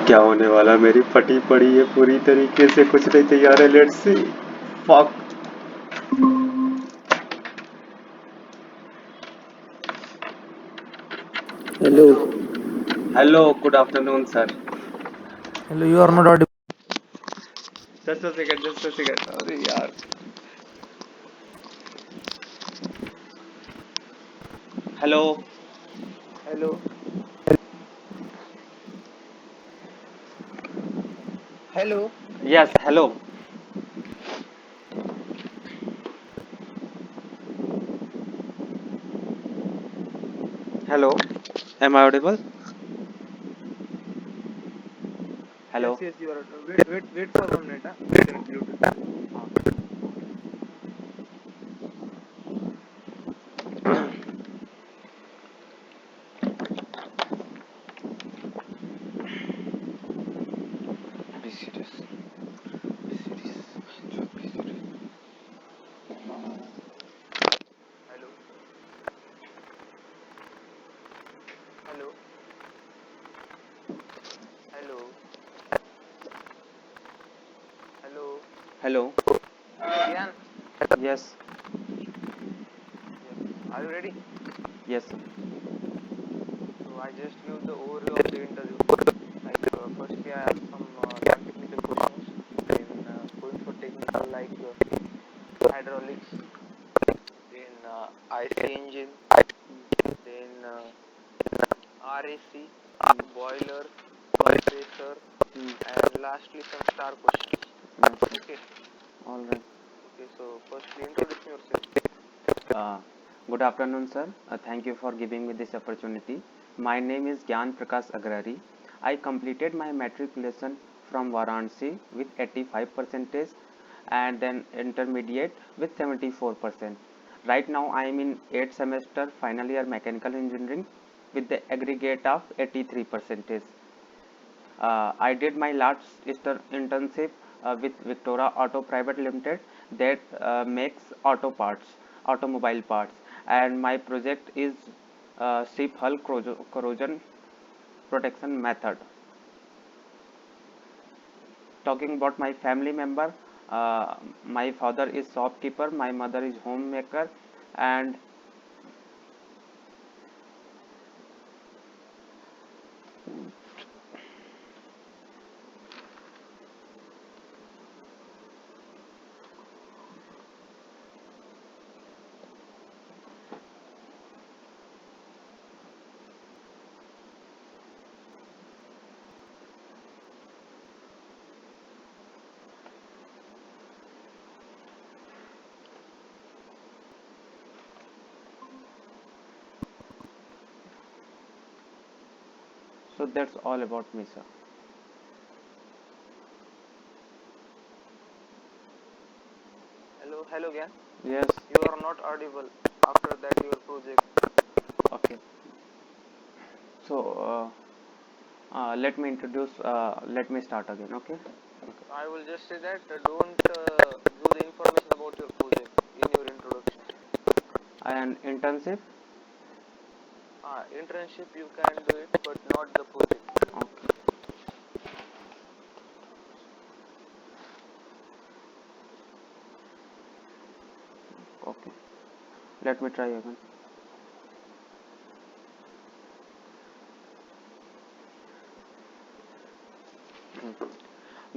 क्या होने वाला, मेरी फटी पड़ी है पूरी तरीके से, कुछ नहीं तैयार है। Let's see. Fuck. Hello. Hello, good afternoon sir. Hello, you are not audible. Just a second, just a second. अरे यार। Hello. Hello. Hello. Yes, hello. Hello, am I audible? Hello. Yes, you are. Wait for 1 minute. I connect Bluetooth. Be serious, be serious, जो be serious. Hello. Hello. Hello. Hello. Hello. Hello, Gyan. Yes. Yes. Are you ready? Yes. So I just give the overview of the interview. Like firstly, I ask some non-technical questions. Then going for technical like hydraulics, then IC engine, then RAC, boiler, compressor, and lastly some star questions. Okay. All right. Okay. So firstly, introduce yourself. Good afternoon, sir. Thank you for giving me this opportunity. My name is GYAN Prakash Agrari. I completed my matriculation from Varanasi with 85 percentage and then intermediate with 74%. Right now I am in 8th semester final year mechanical engineering with the aggregate of 83 percentage. I did my last internship with Victoria Auto Private Limited that makes automobile parts, and my project is ship hull corrosion protection method. Talking about my family member, my father is shopkeeper, my mother is homemaker, and so that's all about me, sir. Hello, Gyan. Yes. You are not audible. After that, your project. Okay. So let me introduce. Let me start again. Okay. I will just say that don't give the information about your project in your introduction. And internship. Internship you can do it, but not the project. Okay. Okay. Let me try again.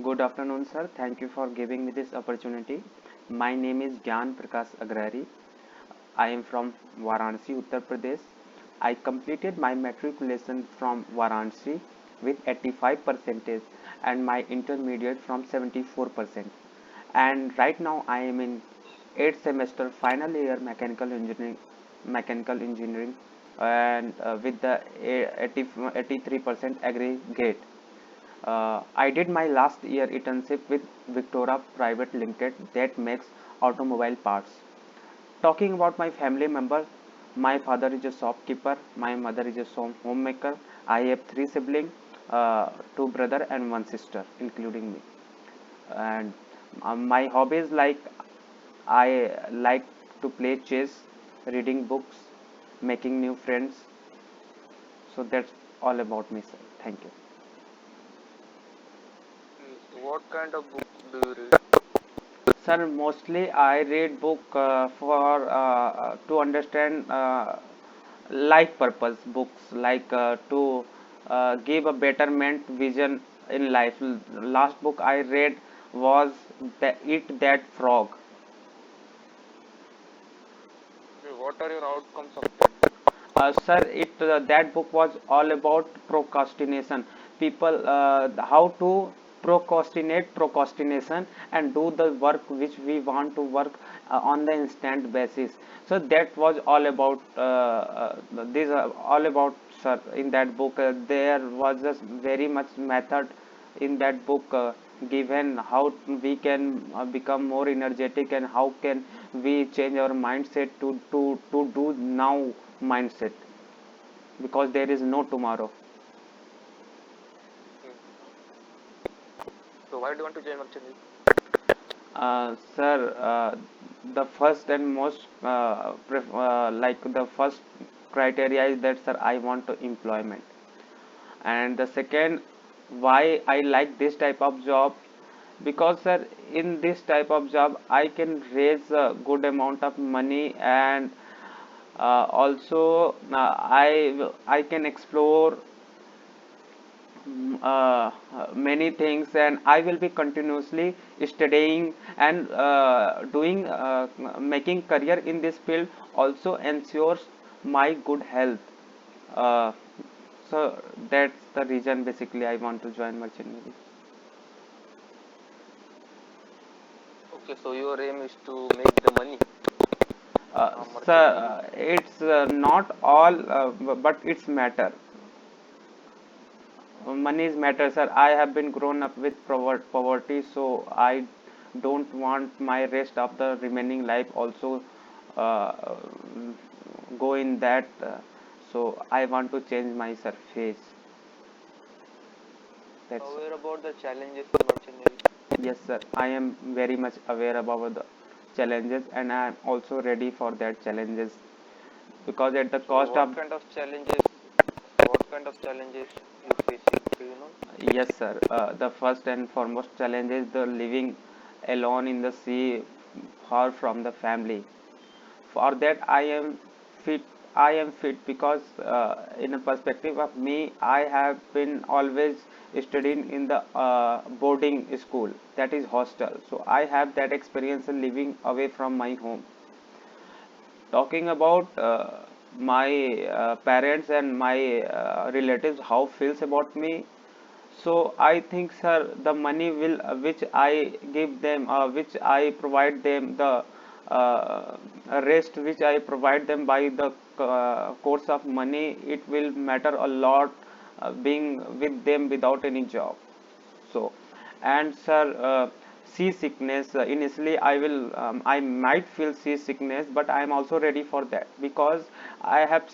Good afternoon, sir. Thank you for giving me this opportunity. My name is Gyan Prakash Agrari. I am from Varanasi, Uttar Pradesh. I completed my matriculation from Varanasi with 85 percentage and my intermediate from 74%. And right now I am in 8th semester final year mechanical engineering and with the 83% aggregate. I did my last year internship with Victoria Private Limited that makes automobile parts. Talking about my family members, my father is a shopkeeper, my mother is a homemaker. I have three siblings, two brother and one sister, including me. And my hobbies like I like to play chess, reading books, making new friends. So that's all about me, sir. Thank you. What kind of book do you read? Sir, mostly I read book for to understand life purpose books, like to give a betterment vision in life. Last book I read was Eat That Frog. Okay, what are your outcomes of that book? Sir, it that book was all about procrastination. People, how to procrastination and do the work which we want to work on the instant basis. So that was all about these are all about, sir. In that book, there was just very much method in that book, given how we can become more energetic and how can we change our mindset to do now mindset, because there is no tomorrow. Okay. So why do you want to join merchant navy? Sir, the first and most like the first criteria is that, sir, I want to employment. And the second, why I like this type of job, because, sir, in this type of job I can raise a good amount of money, and also I can explore many things, and I will be continuously studying and doing making career in this field also ensures my good health. uh, so that's the reason basically I want to join merchant navy. Okay, so your aim is to make the money from So merchant navy. it's not all, but it's matter. Money is matter, sir. I have been grown up with poverty, so I don't want my rest of the remaining life also uh, go in that, so I want to change my surface. That's Aware about the challenges in merchant navy. Yes, sir. I am very much aware about the challenges, and I am also ready for that challenges, because at the So cost of what kind of challenges you facing? Do you know? Yes, sir. The first and foremost challenge is the living alone in the sea, far from the family. For that, fit. I am fit because, in a perspective of me, I have been always studying in the boarding school, that is hostel. So I have that experience in living away from my home. Talking about my parents and my relatives, how feels about me. So I think, sir, the money will which I give them, which I provide them, the uh, rest which I provide them by the course of money, it will matter a lot, being with them without any job. So, and sir, seasickness, initially I might feel seasickness, but I am also ready for that, because I have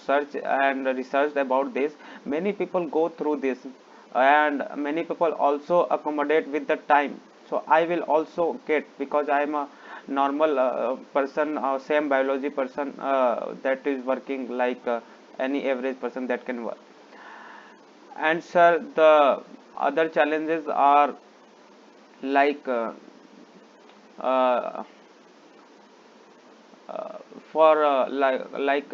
searched and researched about this. Many people go through this, and many people also accommodate with the time. So I will also get, because I am a normal person, same biology person, that is working like any average person that can work. And sir, the other challenges are like uh, uh, for like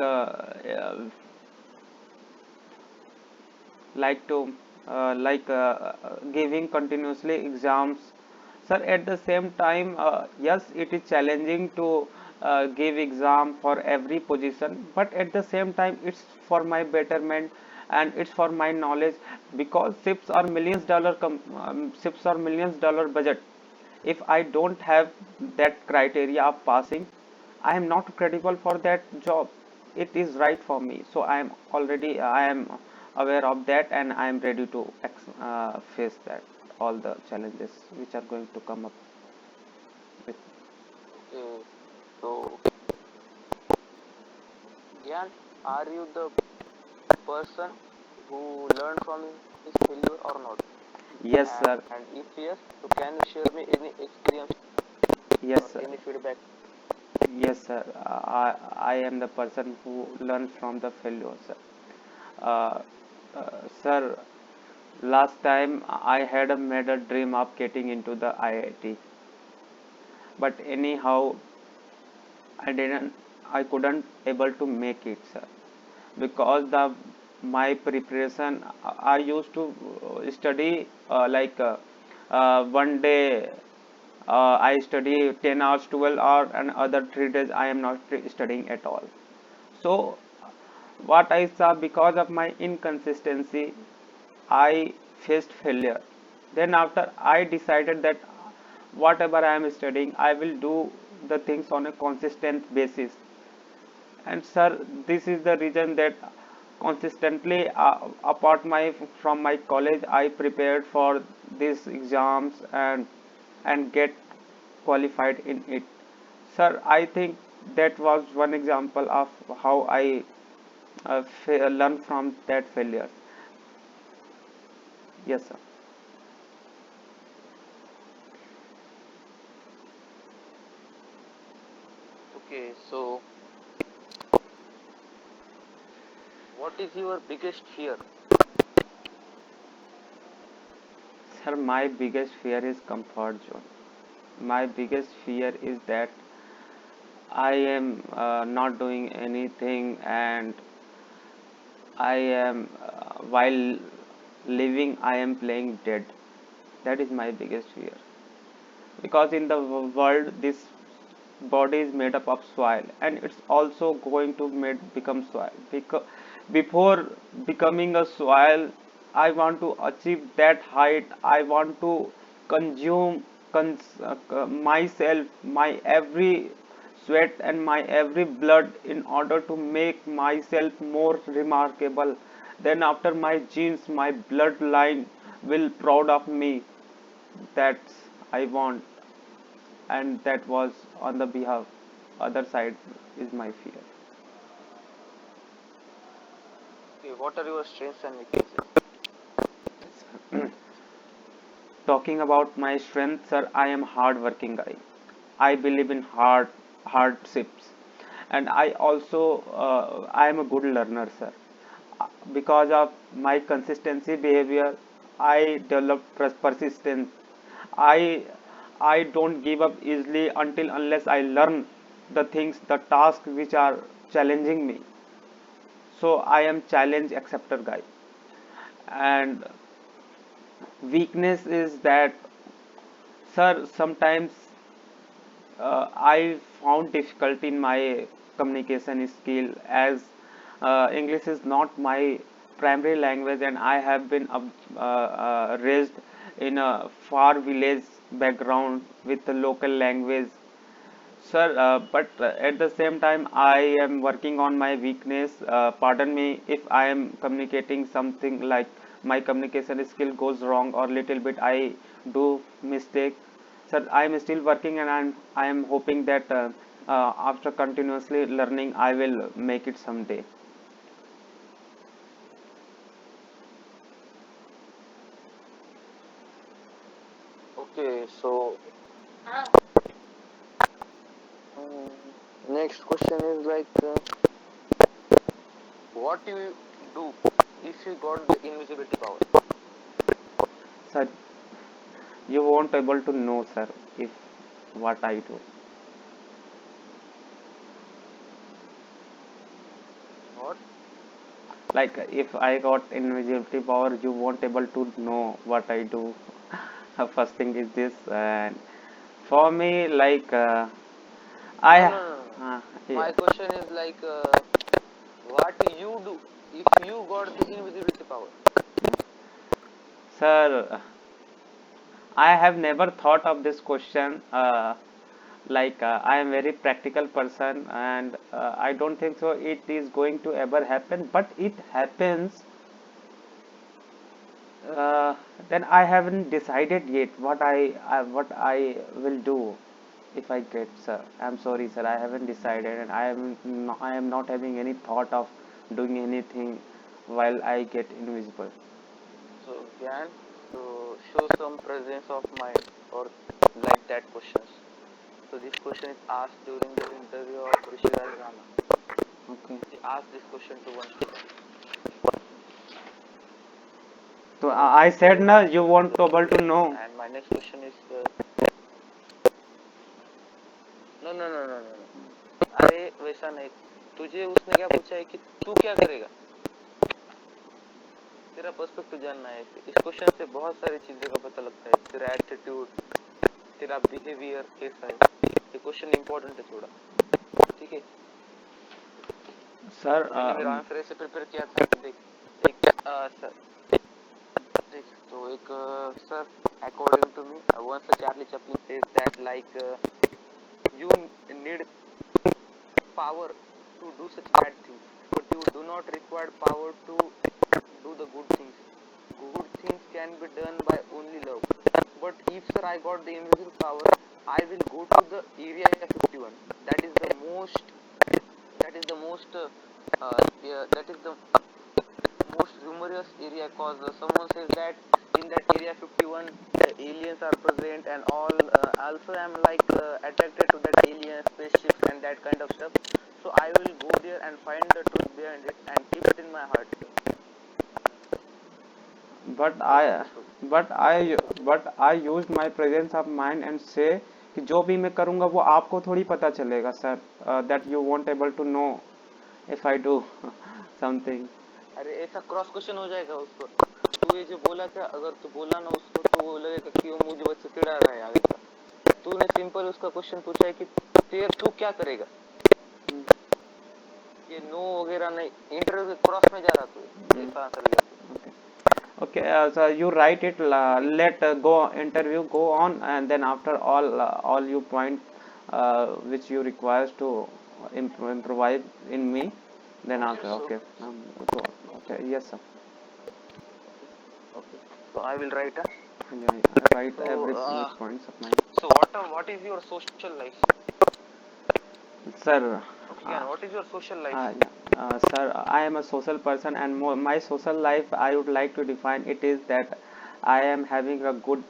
to giving continuously exams, sir. At the same time, yes, it is challenging to give exam for every position, but at the same time it's for my betterment and it's for my knowledge, because ships are millions dollar budget. If I don't have that criteria of passing, I am not credible for that job. It is right for me, so I am aware of that, and I am ready to face that all the challenges which are going to come up with. Okay. So Gyan, are you the person who learned from his failure or not? Yes, sir. And if yes, so can you share me any experience Yes, or sir. any feedback? Yes, sir. I am the person who learns from the failure, sir. uh, sir, Last time I had made a dream of getting into the IIT, but anyhow I didn't. I couldn't able to make it, sir, because the my preparation. I used to study one day I study 10 hours, 12 hours, and other 3 days I am not studying at all. So what I saw, because of my inconsistency, I faced failure. Then after I decided that whatever I am studying, I will do the things on a consistent basis. And sir, this is the reason that consistently apart my from my college, I prepared for these exams and get qualified in it. Sir, I think that was one example of how I learn from that failures. Yes, sir. Okay, so what is your biggest fear? Sir, my biggest fear is comfort zone. My biggest fear is that I am not doing anything, and I am while living I am playing dead. That is my biggest fear, because in the world this body is made up of soil, and it's also going to become soil. Because before becoming a soil, I want to achieve that height. I want to consume myself, my every sweat and my every blood, in order to make myself more remarkable. Then after my genes, my bloodline will proud of me. That's I want, and that was on the behalf other side is my fear. Okay, what are your strengths and weaknesses? Talking about my strength, sir, I am hard working guy. I believe in hardships, and I also I am a good learner, sir. Because of my consistency behavior, I developed persistence. I don't give up easily until unless I learn the things, the tasks which are challenging me. So I am challenge acceptor guy. And weakness is that, sir, sometimes I found difficulty in my communication skill, as English is not my primary language, and I have been raised in a far village background with the local language. Sir, but at the same time, I am working on my weakness. Pardon me if I am communicating something like my communication skill goes wrong, or little bit I do mistake. Sir, I am still working, and I am hoping that after continuously learning, I will make it someday. Okay, so next question is what do you do if you got the invisibility power? Sir, you won't able to know, sir, if what I do. What? Like if I got invisibility power, you won't able to know what I do. First thing is this, and for me, like I No, no, no, no, no. yeah. My question is what you do if you got the invisibility power? Sir, I have never thought of this question. I am very practical person, and I don't think so it is going to ever happen, but it happens. uh, then I haven't decided yet what I will do if I get, sir. I'm sorry, sir. I haven't decided, and I am not having any thought of doing anything while I get invisible. So, Gyan, so show some presence of mind or like that questions. So this question is asked during the interview of Rishiraj Rana. Okay. He asked this question to one student. So I said Okay, na you want to able okay. to know. And my next question is, no, no, no, no, no, no. अरे वैसा नहीं, तुझे उसने क्या पूछा है कि तू क्या करेगा, तेरा पर्सपेक्टिव जानना है। इस क्वेश्चन से बहुत सारी चीजें का पता लगता है, तेरा एटीट्यूड, तेरा बिहेवियर कैसा है। ये क्वेश्चन इंपॉर्टेंट है थोड़ा, ठीक है। सर तो मैंने मेरा आंसर ऐसे प्रिपेयर किया था, देख एक सर, देख तो एक sir, according to me once Charlie Chaplin says that like you need power to do such bad things, but you do not require power to do the good things. Good things can be done by only love. But if sir I got the invisible power, I will go to the area 51. That is the most. That is the most. Yeah, that is the most humorous area, cause someone says that in that area 51 the aliens are present and all. Also I'm like attracted to that alien spaceships and that kind of stuff, so I will go there and find the truth behind it and keep it in my heart. but Yes, I understood. but I used my presence of mind and say कि जो भी मैं करूँगा वो आपको थोड़ी पता चलेगा sir, that you won't able to know if I do something. अरे ऐसा क्रॉस क्वेश्चन हो जाएगा उसको, तू ये जो बोला था, अगर तू बोला ना उसको तो वो लगेगा कि वो मुझे बच्चे चिढ़ा रहा है आगे का। तूने सिंपल उसका क्वेश्चन पूछा है कि तू क्या करेगा, ये नो वगैरह नहीं, इंटरव्यू के क्रॉस में जा रहा तू, ऐसा आंसर दिया तू। Okay, so you write it. Let go interview go on, and then after all you point which you requires to improvise in me. Then Okay, after, so okay, so, okay, yes sir. okay, so I will write. Yeah, I write So every each points of mine. so what is your social life? Sir, Okay, uh, Gyan, what is your social life? yeah, sir, I am a social person, and my social life I would like to define it is that I am having a good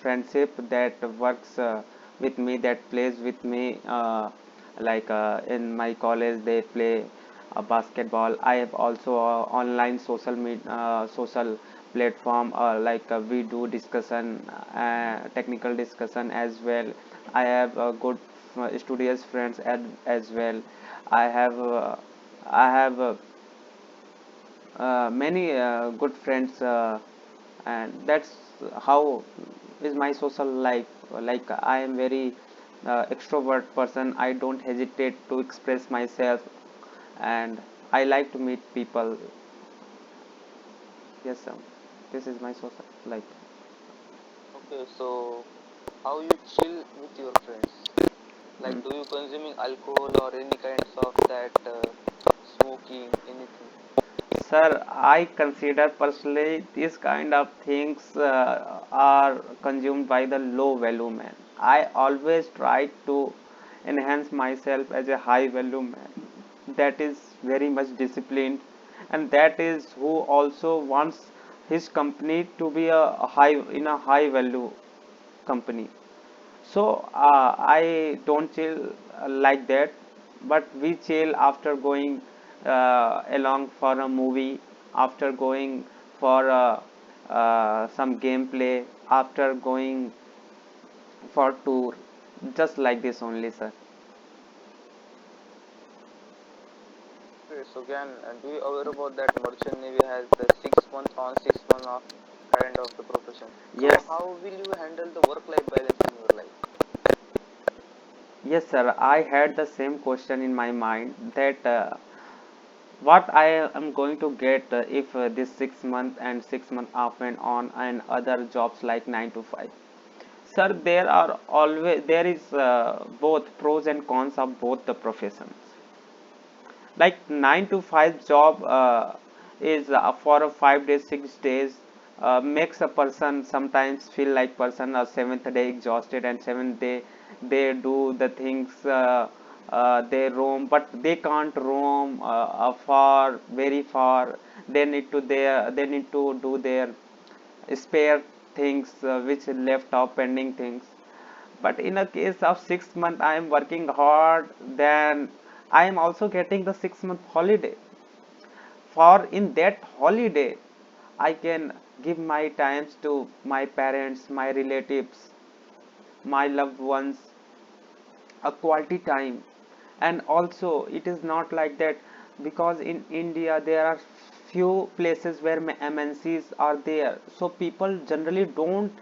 friendship that works with me, that plays with me. Like in my college, they play basketball. I have also online social platform, like we do discussion, technical discussion as well. I have good studious friends as well. I have many good friends, and that's how is my social life. Like I am very extrovert person. I don't hesitate to express myself, and I like to meet people. Yes, sir. This is my social life. Okay, so how you chill with your friends? Like, Mm. do you consuming alcohol or any kinds of that smoking, anything? Sir, I consider personally these kind of things are consumed by the low value man. I always try to enhance myself as a high value man. That is very much disciplined, and that is who also wants his company to be a high in a high value company. So I don't chill like that, but we chill after going along for a movie, after going for some gameplay, after going for tour, just like this only, sir. Okay, so Gyan, do you aware about that merchant navy has the 6 month on 6 month off kind of the profession? So Yes, how will you handle the work-life balance in your life? yes, sir. I had the same question in my mind that what I am going to get if this 6 month and 6 month off and on and other jobs like 9 to 5. Sir, there are always there is both pros and cons of both the professions. Like 9 to 5 job is for a 5 days, 6 days, makes a person sometimes feel like person a seventh day exhausted, and seventh day they do the things, they roam, but they can't roam far, very far. They need to do their spare things which left off pending things. But in a case of 6 month I am working hard, then I am also getting the 6 month holiday. For in that holiday I can give my times to my parents, my relatives, my loved ones, a quality time. And also it is not like that, because in India there are few places where MNCs are there, so people generally don't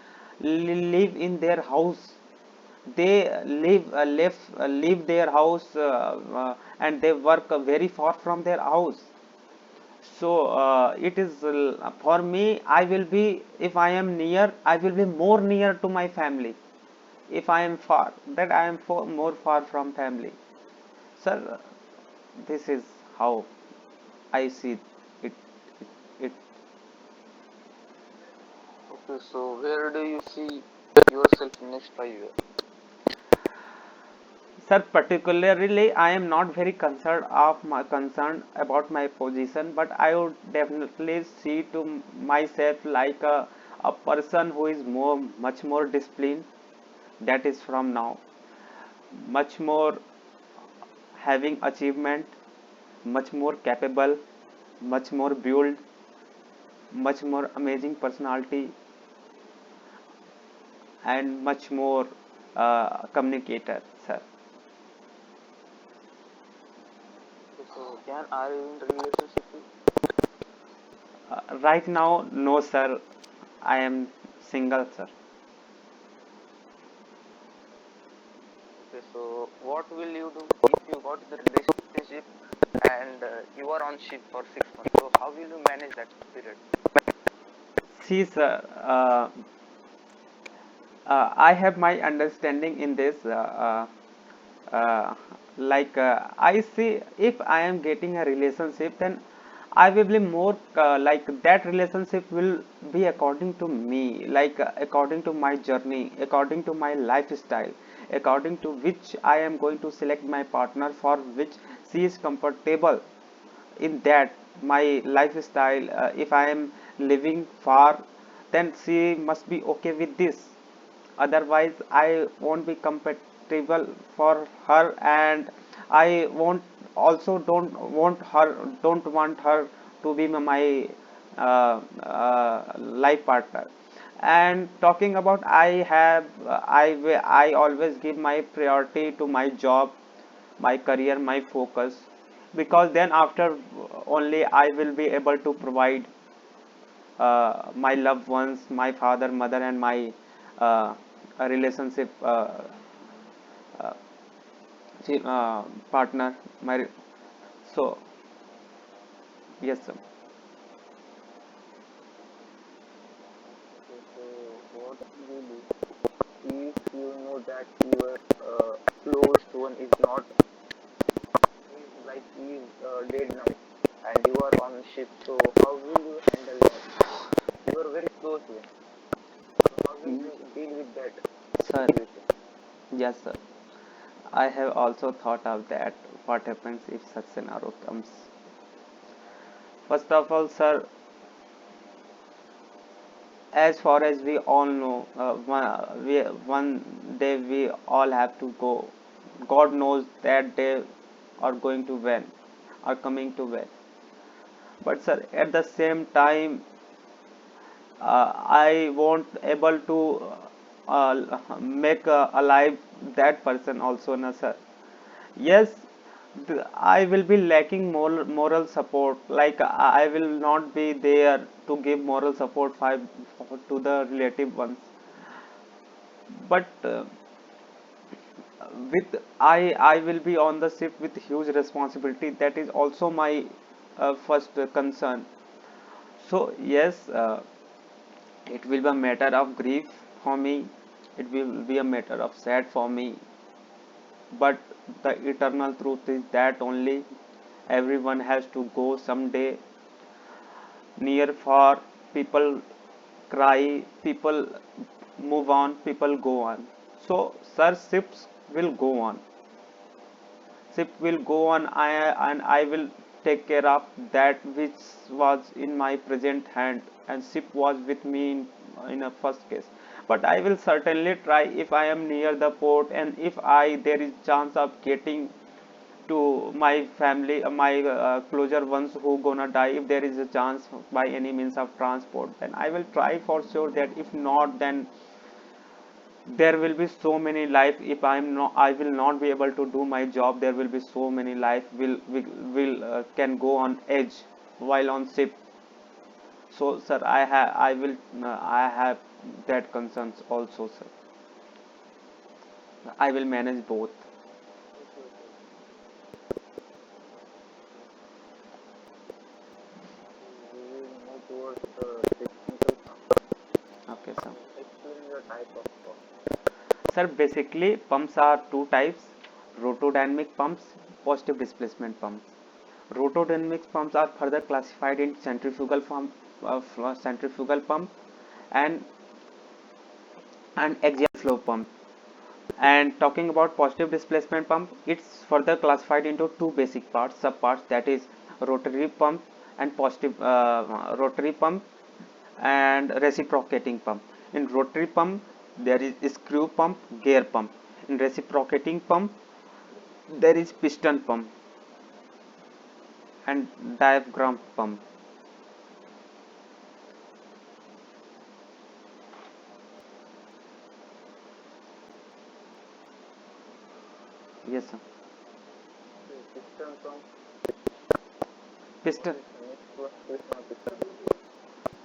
live in their house. They leave their house, and they work very far from their house. So it is for me, I will be, if I am near, I will be more near to my family. If I am far, that I am more far from family. Sir, this is how I see it. it Okay, so where do you see yourself in next 5 years? Sir, particularly, I am not very concerned about my position, but I would definitely see to myself like a person who is much more disciplined. That is from now, much more having achievement, much more capable, much more build, much more amazing personality, and much more communicator, sir. Okay, so Jan, are you in relationship with? Right now, no, sir. I am single, sir. Okay, so what will you do if you got the relationship and you are on ship for 6 months? So how will you manage that period? See, sir, I have my understanding in this. I see, if I am getting a relationship, then I will be more like that relationship will be according to me, like according to my journey, according to my lifestyle, according to which I am going to select my partner, for which she is comfortable in that my lifestyle. If I am living far, then she must be okay with this. Otherwise I won't be compatible for her, and I won't also don't want her to be my life partner. And talking about, I always give my priority to my job, my career, my focus, because then after only I will be able to provide my loved ones, my father, mother, and my relationship uh, partner. So yes, sir. Okay, so what will you do if you know that your close one is not, is like he is dead now and you are on ship, so how will you handle that? You are very close to him, so how will Mm, you deal with that sir, situation? yes, sir. I have also thought of that. What happens if such scenario comes? First of all, sir, as far as we all know, one day we all have to go. God knows that day are going to when, are coming to when. But sir, at the same time, I won't able to make alive that person also, na sir. Yes, I will be lacking moral support. Like I will not be there to give moral support to the relative ones. But with I will be on the ship with huge responsibility. That is also my first concern. So yes, it will be a matter of grief for me. It will be a matter of sad for me. But the eternal truth is that only everyone has to go someday. Near far, people cry, people move on, people go on. So, sir, ships will go on. Ship will go on, and I will take care of that which was in my present hand, and ship was with me in a first case. But I will certainly try, if I am near the port, and if I there is chance of getting to my family, my closer ones who gonna die. If there is a chance by any means of transport, then I will try for sure that. If not, then there will be so many life. If I will not be able to do my job, there will be so many life will can go on edge while on ship. So sir, I have that concerns also, sir. I will manage both. We will move towards the technical part. Okay, sir. Explain the type of pump. Sir, basically pumps are two types: rotodynamic pumps, positive displacement pumps. Rotodynamic pumps are further classified in centrifugal pump and axial flow pump. And talking about positive displacement pump, it's further classified into two basic parts, subparts, that is rotary pump and positive rotary pump and reciprocating pump. In rotary pump, there is screw pump, gear pump. In reciprocating pump, there is piston pump and diaphragm pump. Yes, sir. Okay, piston pump. What Piston. is the next one? Piston pump.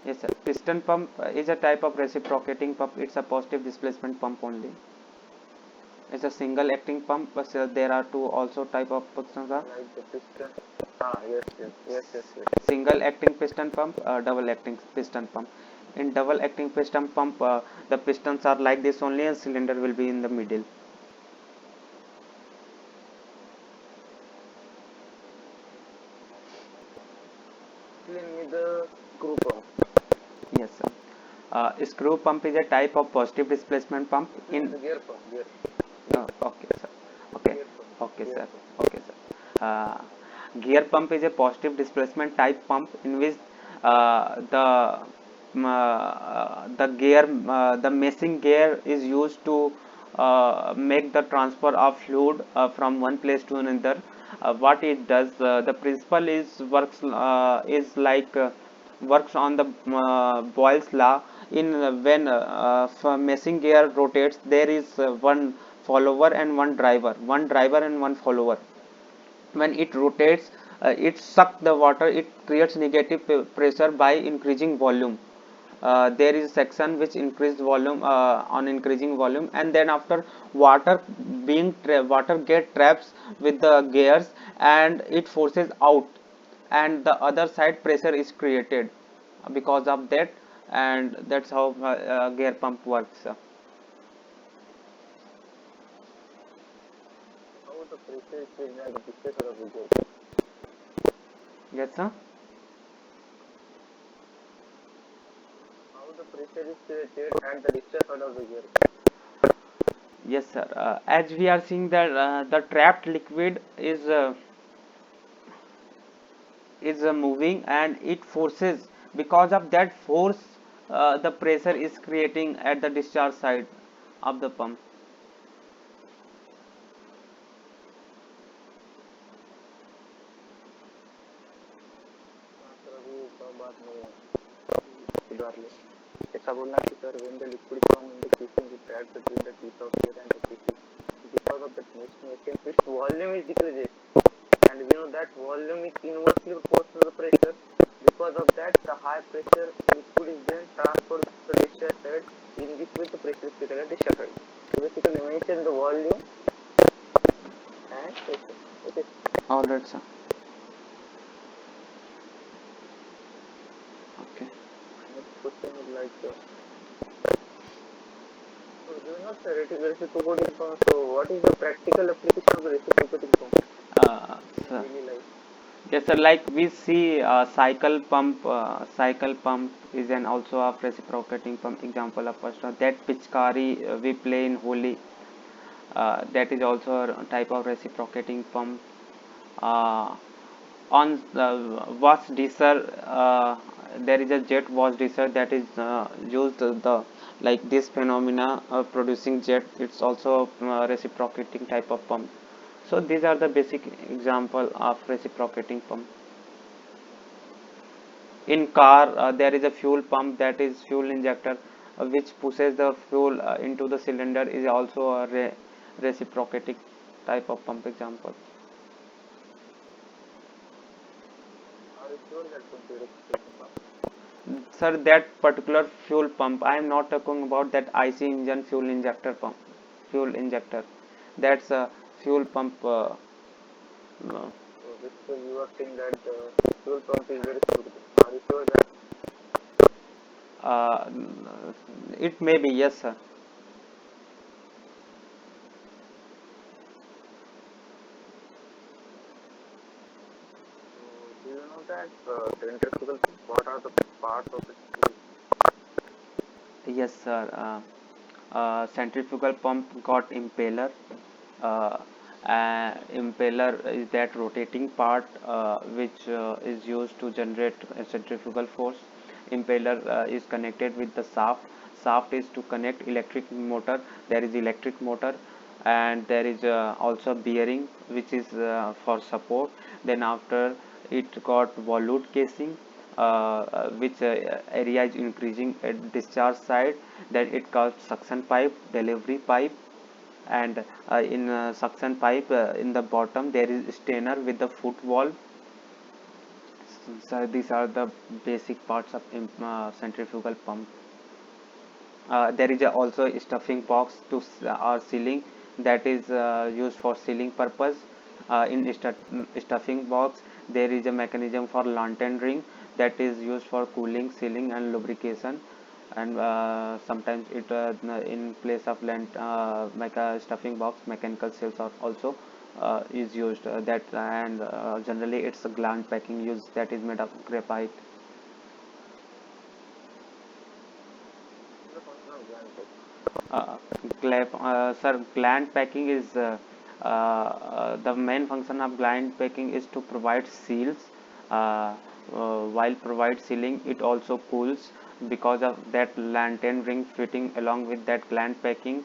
Yes, sir. Piston pump is a type of reciprocating pump. It's a positive displacement pump only. It's a single acting pump, but there are two also type of pistons. Like the piston. Ah, yes, yes, yes, yes, yes. Single acting piston pump, double acting piston pump. In double acting piston pump, the pistons are like this only, and cylinder will be in the middle. Explain me the screw pump. Yes, sir. Screw pump is a type of positive displacement pump in. The gear pump. Gear. Okay, sir. Okay, Gear pump. okay, Gear sir. pump. Okay, sir. Gear pump is a positive displacement type pump in which the gear, the meshing gear is used to make the transfer of fluid from one place to another. What it does, the principle is like works on the Boyle's law. In when meshing gear rotates, there is one follower and one driver and one follower. When it rotates, it sucks the water. It creates negative pressure by increasing volume. There is a section which increased volume on increasing volume, and then after water water get traps with the gears and it forces out, and the other side pressure is created because of that. And that's how gear pump works. How the pressure is changed at the discharge of the gear. Yes, sir. How the pressure is created at the discharge of the gear. Yes, sir. As we are seeing that the trapped liquid is moving, and it forces, because of that force, the pressure is creating at the discharge side of the pump. Sir अभी एक और बात मैं सुधार ले ऐसा बोलना कि sir when the liquid form in the casing is trapped between the teeth of gear and the casing because of that meshing agent its volume is decreases and we know that volume is inversely proportional to the pressure. Because of that the high pressure liquid is then transferred to the discharge side. In this way the pressure is created at discharge side. So basically mention the volume and pressure. Okay. All right, sir. Okay. Next question is like so do you know the reciprocating pump? So what is the practical application of the reciprocating pump Uh, in sir. daily life? Yes, sir. Like we see, cycle pump. Cycle pump is an also a reciprocating pump. Example of first one, that Pichkari we play in Holi. That is also a type of reciprocating pump. Uh, on wash disher, there is a jet wash disher that is used the like this phenomena producing jet. It's also reciprocating type of pump. So these are the basic example of reciprocating pump. In car, there is a fuel pump, that is fuel injector, which pushes the fuel into the cylinder, is also a reciprocating type of pump example. Are you sure that could be reciprocating pump? Sir, that particular fuel pump, I am not talking about that IC engine fuel injector pump, fuel injector. That's a fuel pump. Uh, So basically you are saying that fuel pump is very reciprocating. Are you sure that? uh, it may be, yes, sir. So do you know that centrifugal pump? What are the parts of it? Yes, sir. Centrifugal pump got impeller. Uh, Impeller is that rotating part which is used to generate a centrifugal force. Impeller is connected with the shaft. Shaft is to connect electric motor. There is electric motor, and there is also bearing which is for support. Then after, it got volute casing, which area is increasing at discharge side. Then it got suction pipe, delivery pipe, and in suction pipe, in the bottom there is strainer with the foot valve. So these are the basic parts of centrifugal pump. There is also a stuffing box to or sealing, that is used for sealing purpose. In stuffing box, there is a mechanism for lantern ring, that is used for cooling, sealing, and lubrication. And sometimes it in place of stuffing box, mechanical seals are also is used. That and generally it's a gland packing used, that is made of graphite. The function of GYAN pump. uh, Sir, gland packing is the main function of gland packing is to provide seals. While provide sealing, it also cools, because of that lantern ring fitting along with that gland packing.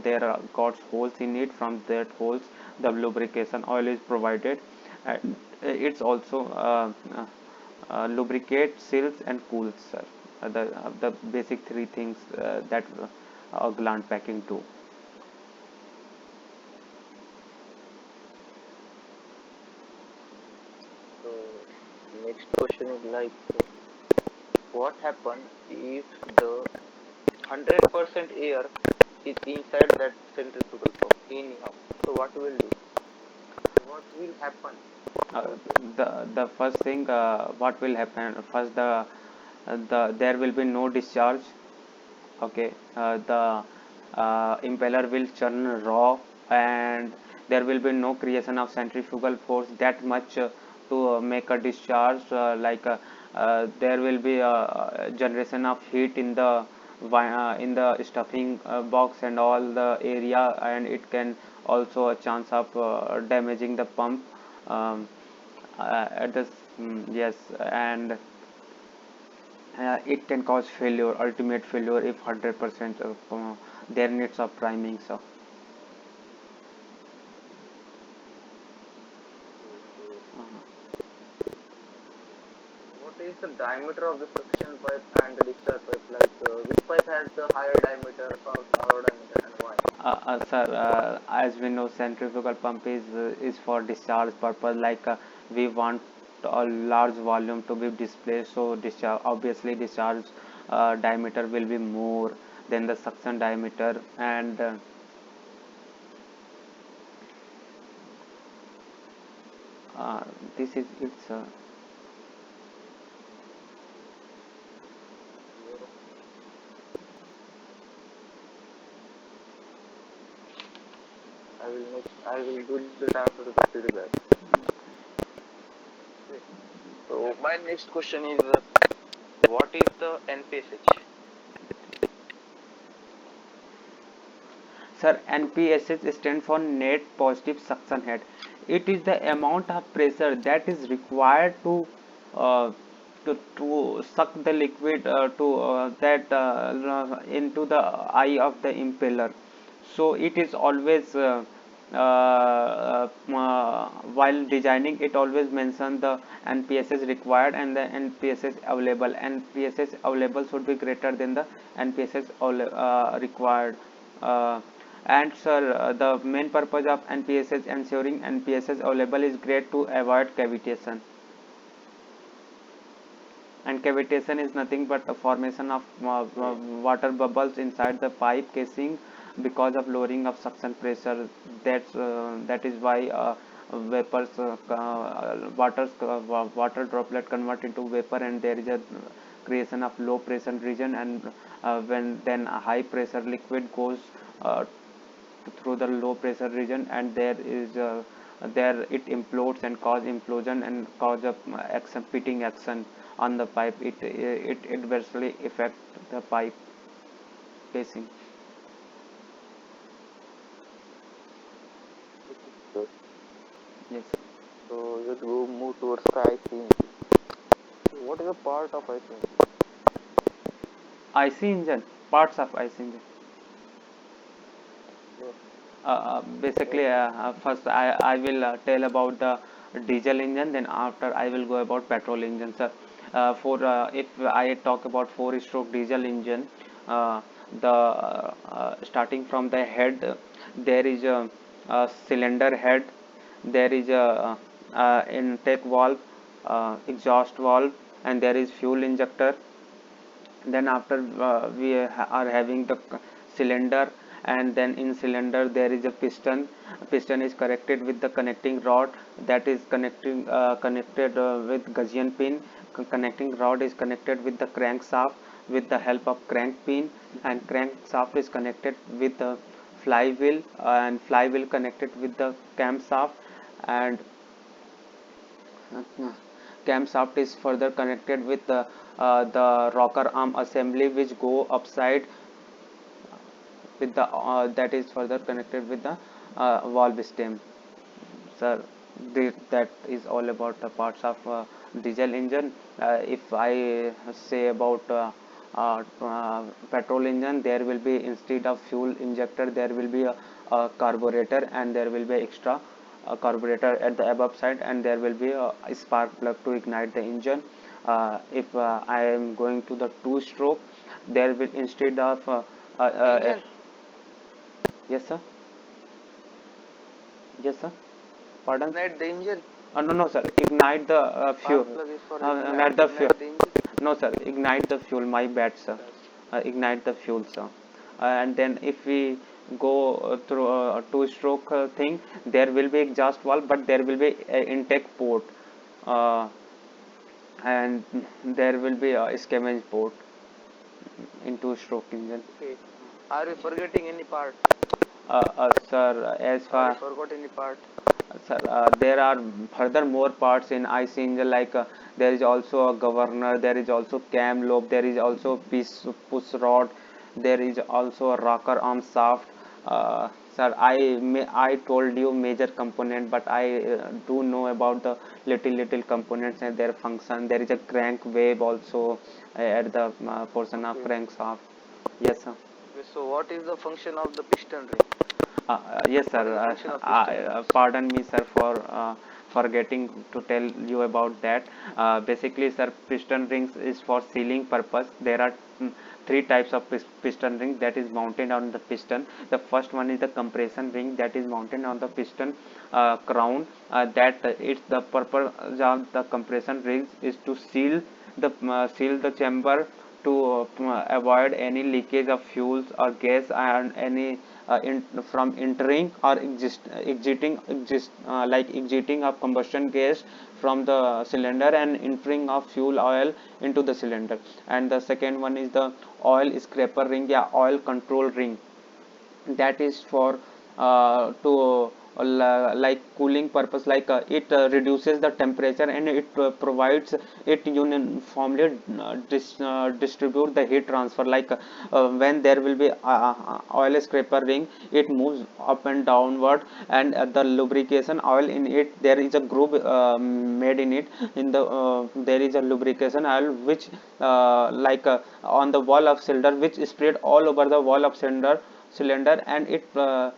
There are got holes in it. From that holes, the lubrication oil is provided, and it's also lubricate, seals, and cools, sir. The basic three things that gland packing do. So next question is like, what happens if the 100% air is inside that centrifugal pump anyhow? So what will do? What will happen? Uh, the first thing, what will happen? First, there will be no discharge. Okay, the impeller will churn raw, and there will be no creation of centrifugal force that much to make a discharge. There will be a generation of heat in the stuffing box and all the area, and it can also a chance of damaging the pump. um, at this Yes, and it can cause failure, ultimate failure, if 100% of there needs of priming. So Okay. uh, What is the diameter of the suction pipe and the discharge pipe? Like which pipe has the higher diameter or smaller diameter, and why? sir, as we know, centrifugal pump is for discharge purpose. We want a large volume to be displaced, so discharge, obviously discharge diameter will be more than the suction diameter. And uh, this is it's I will do the answer to the feedback. Okay. So my next question is, what is the NPSH? Sir, NPSH stands for net positive suction head. It is the amount of pressure that is required uh, to suck the liquid to that into the eye of the impeller. So it is always while designing it always mention the NPSs required and the NPSs available. NPSs available should be greater than the NPSs required. uh, and sir, the main purpose of NPSs ensuring NPSs available is great to avoid cavitation. And cavitation is nothing but the formation of Okay. water bubbles inside the pipe casing because of lowering of suction pressure. That is why vapors water droplet convert into vapor, and there is a creation of low pressure region. And when then a high pressure liquid goes uh, through the low pressure region, and there it implodes and cause implosion and cause of action, pitting action on the pipe. It adversely affect the pipe casing. So, Yes. let's go move towards the IC engine. So what is a part of IC engine? IC engine, parts of IC engine. Yes. Yes. Basically, first I will tell about the diesel engine, then after I will go about petrol engine, sir. For if I talk about four-stroke diesel engine, the starting from the head, there is a cylinder head, there is a intake valve, exhaust valve, and there is fuel injector. Then after we are having the cylinder, and then in cylinder there is a piston is connected with the connecting rod, that is connected with gaussian pin. Connecting rod is connected with the crankshaft with the help of crank pin, and crankshaft is connected with the flywheel, and flywheel connected with the camshaft. And camshaft is further connected with the rocker arm assembly, which go upside with the that is further connected with the valve stem. Sir, that is all about the parts of diesel engine. If I say about petrol engine, there will be, instead of fuel injector, there will be a carburetor, and there will be extra carburetor at the above side, and there will be a spark plug to ignite the engine. If I am going to the two stroke, there will, instead of Engine. yes sir, yes sir, pardon. Ignite the engine. No, no, sir. Ignite the fuel. Spark plug is for Not the fuel. ignite the engine. No, sir. Ignite the fuel. My bad, sir. Yes. Ignite the fuel, sir. And then if we go through a two-stroke thing, there will be exhaust valve, but there will be a intake port, uh, and there will be a scavenge port in two-stroke engine. Okay. Are we forgetting any part? Sir, as Are we far forgot any part? sir, there are further more parts in IC engine, like there is also a governor, there is also cam lobe, there is also push rod, there is also a rocker arm shaft. Sir, I told you major component, but I do know about the little components and their function. There is a crank wave also at the portion of Okay. crankshaft. Yes, sir. Okay. So what is the function of the piston ring? Yes, sir. What is the function of piston rings? Pardon me, sir, for forgetting to tell you about that. Basically, sir, piston rings is for sealing purpose. There are three types of piston ring that is mounted on the piston. The first one is the compression ring that is mounted on the piston crown. That it's the purpose of the compression rings is to seal the chamber to avoid any leakage of fuels or gas, and any from entering or exiting of combustion gas from the cylinder, and entering of fuel oil into the cylinder. And the second one is the oil scraper ring, yeah, oil control ring, that is for to like cooling purpose, like it reduces the temperature, and it provides it uniformly distribute the heat transfer, like when there will be oil scraper ring, it moves up and downward, and the lubrication oil in it, there is a groove made in it, in the there is a lubrication oil which on the wall of cylinder, which spread all over the wall of cylinder, and it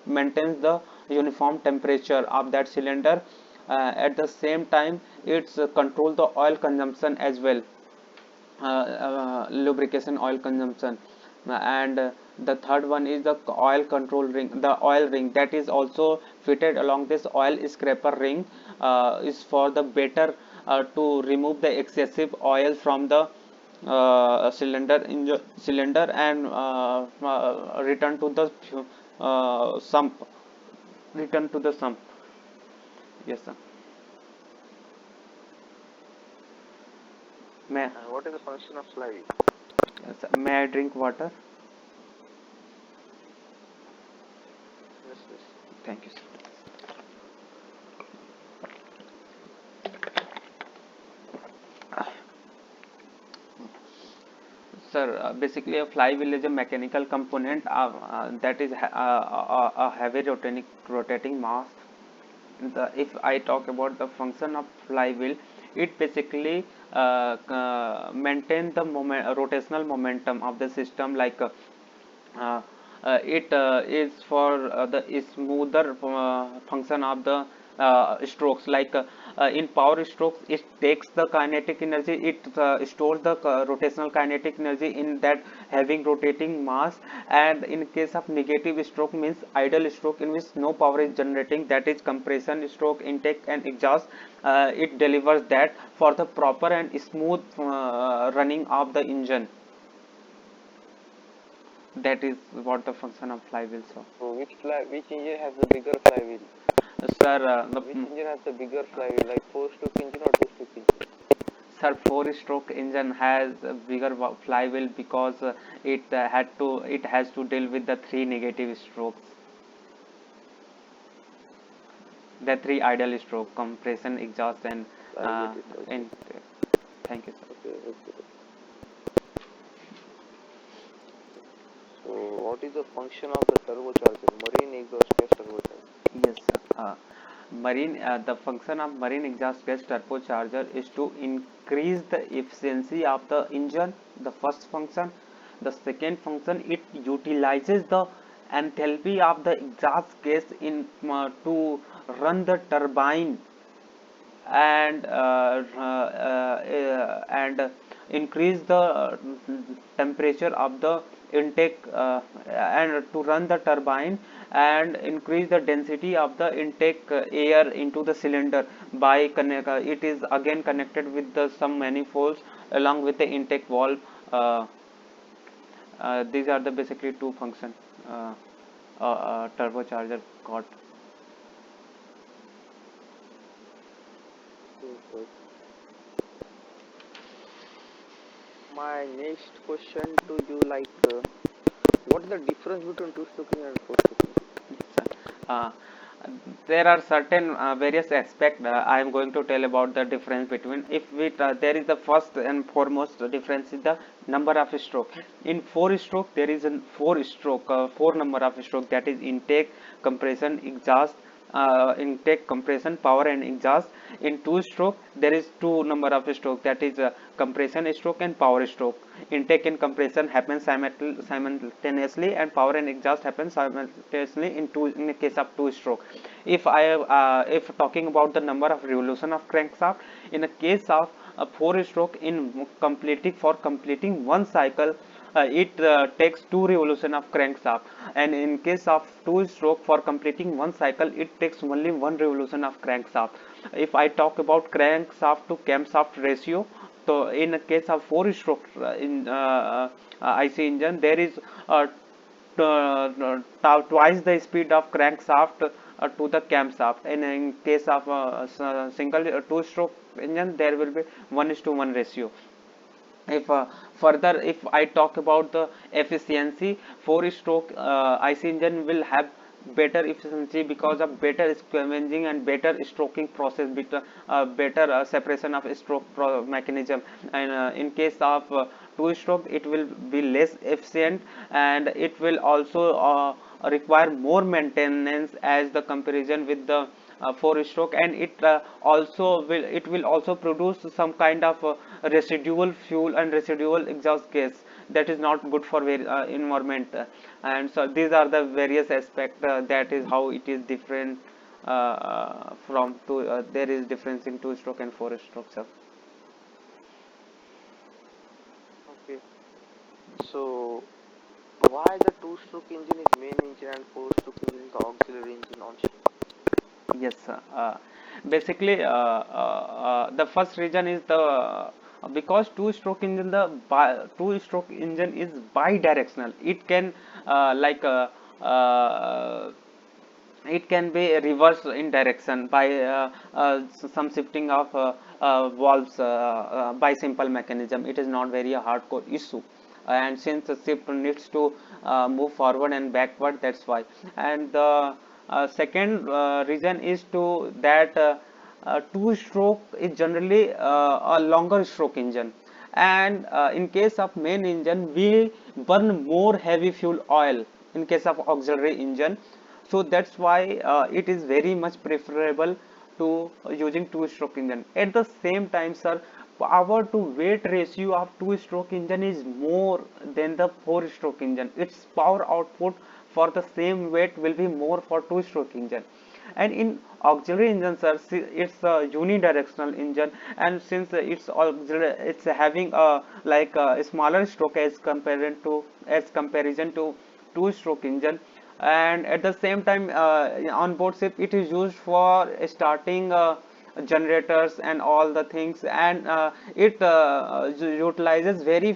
maintains the uniform temperature of that cylinder. At the same time, it's control the oil consumption as well, lubrication oil consumption. And the third one is the oil control ring, the oil ring that is also fitted along this oil scraper ring, is for the better to remove the excessive oil from the cylinder and return to the sump, return to the sump. Yes sir. may, And what is the function of flywheel? yes, sir. May I drink water? Yes, yes. Thank you sir. Sir, basically a flywheel is a mechanical component that is a heavy rotating mass. If I talk about the function of flywheel, it basically maintain the rotational momentum of the system, like uh, it is for the smoother function of the strokes, like in power strokes it takes the kinetic energy, it stores the rotational kinetic energy in that having rotating mass. And in case of negative stroke means idle stroke, in which no power is generating, that is compression stroke, intake and exhaust, it delivers that for the proper and smooth running of the engine. That is what the function of flywheel. So which engine has the bigger flywheel? Sir, Which engine has the bigger flywheel, like 4-stroke engine or 2-stroke engine? sir, four-stroke engine has a bigger flywheel because it has to deal with the three negative strokes, the three idle stroke, compression, exhaust, and I get it. in. Thank you, sir. Okay, okay. So what is the function of the turbocharger, marine exhaust gas turbocharger? Yes, sir. The function of marine exhaust gas turbocharger is to increase the efficiency of the engine. The first function. The second function, it utilizes the enthalpy of the exhaust gas in to run the turbine and increase the temperature of the intake, and to run the turbine and increase the density of the intake air into the cylinder by it is again connected with the some manifolds along with the intake valve. These are the basically two function turbocharger got. Okay. My next question to you, like, what is the difference between 2-stroke engine and 4-stroke engine? Uh, there are certain various aspects I am going to tell about the difference between. If we there is the first and foremost difference is the number of stroke. In four stroke there is a four number of stroke, that is intake, compression, exhaust, intake, compression, power and exhaust. In two stroke there is two number of stroke, that is compression stroke and power stroke. Intake and compression happens simultaneously and power and exhaust happens simultaneously in the case of two stroke. If talking about the number of revolution of crankshaft, in the case of a four stroke, in completing one cycle, it takes two revolution of crankshaft, and in case of two stroke, for completing one cycle it takes only one revolution of crankshaft. If I talk about crankshaft to camshaft ratio, so in the case of four stroke in IC engine, there is twice the speed of crankshaft to the camshaft, and in case of single two stroke engine there will be 1:1 ratio. If further if I talk about the efficiency, four stroke IC engine will have better efficiency because of better scavenging and better stroking process, better separation of stroke mechanism. And in case of two stroke it will be less efficient, and it will also require more maintenance as the comparison with the four stroke, and it will also produce some kind of residual fuel and residual exhaust gas that is not good for environment. And so these are the various aspects, that is how it is different from two. There is difference in two stroke and four stroke, sir. Okay. So why the two-stroke engine is main engine and four-stroke engine is the auxiliary engine on ship? Yes, sir. Basically, the first reason is the because two-stroke engine is bi-directional. It can like uh, it can be reversed in direction by some shifting of valves by simple mechanism. It is not very a hardcore issue, and since the ship needs to move forward and backward, that's why. And the second reason is to that two stroke is generally a longer stroke engine, and in case of main engine we burn more heavy fuel oil in case of auxiliary engine. So that's why it is very much preferable to using two stroke engine. At the same time, sir, power to weight ratio of two stroke engine is more than the four stroke engine. Its power output for the same weight will be more for two stroke engine. And in auxiliary engine, sir, it's a unidirectional engine, and since it's having a like a smaller stroke as comparison to two stroke engine. And at the same time, on board ship it is used for starting generators and all the things, and it utilizes very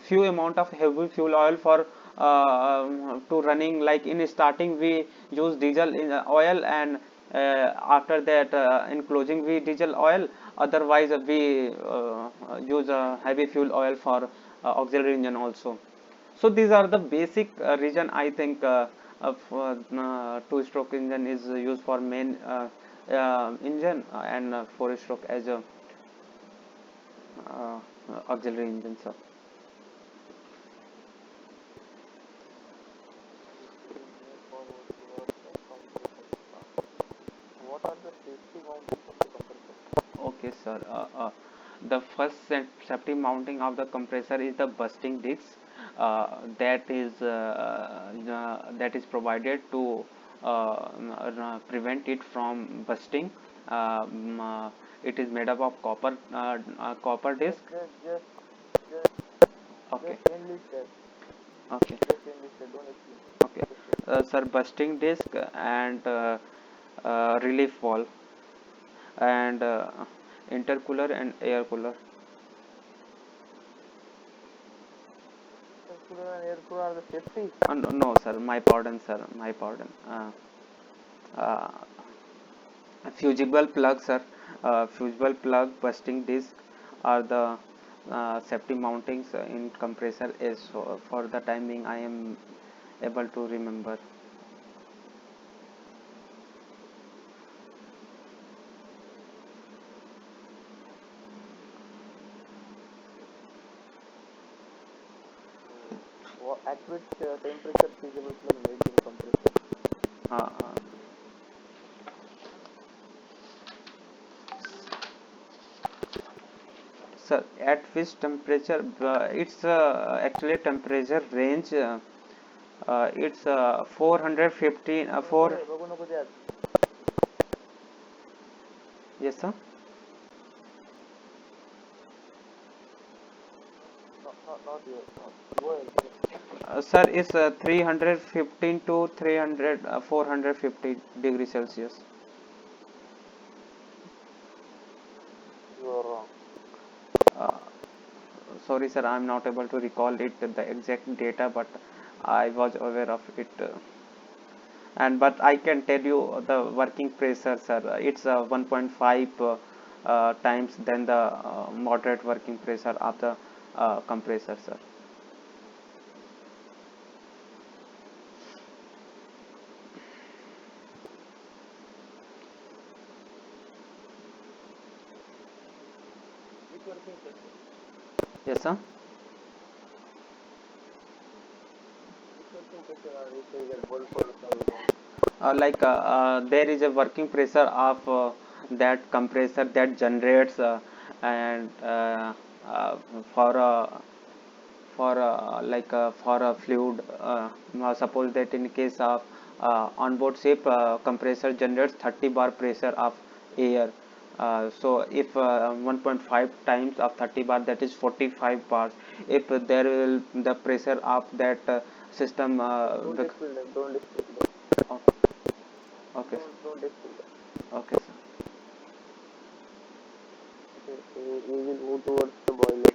few amount of heavy fuel oil for to running. Like in starting we use diesel in oil, and after that in closing we diesel oil. Otherwise we use heavy fuel oil for auxiliary engine also. So these are the basic reason I think of two-stroke engine is used for main engine, and four-stroke as a uh, auxiliary engine, sir. What are the safety mounting of the compressor? Okay, sir. The first safety mounting of the compressor is the bursting disc. That is provided to prevent it from bursting. It is made up of copper disc. Just Okay, enlisted. okay, Just enlisted. Don't explain. okay. Just say. Sir, bursting disc and relief valve, and intercooler and air cooler. Cooler and air cooler are the safety. No, no, sir. My pardon, sir. My pardon. Uh, Fusible plug, sir. Fusible plug, bursting disc are the safety mountings in compressor. Is for the time being I am able to remember. At which temperature feasible plug made in compressor? Uh, uh, Sir, at which temperature? It's actually temperature range. It's 415. 4. बघू नको त्यात. Yes, sir. Not yours. Go ahead. Sir, it's 315 to 300, 450 degrees Celsius. You are wrong. Uh, Sorry, sir, I'm not able to recall it the exact data, but I was aware of it. And but I can tell you the working pressure, sir. It's 1.5 times than the moderate working pressure of the compressor, sir. Which working pressure? Yes, sir. Which working pressure are you saying that bulb for the sun? there is a working pressure of that compressor that generates and for for a fluid, suppose that in case of onboard ship, compressor generates 30 bar pressure of air. So if 1.5 times of 30 bar, that is 45 bars. If there will the pressure of that system Don't explain that. Don't explain that. oh, okay Don't explain that. okay sir. Okay, so we will move towards the boiler.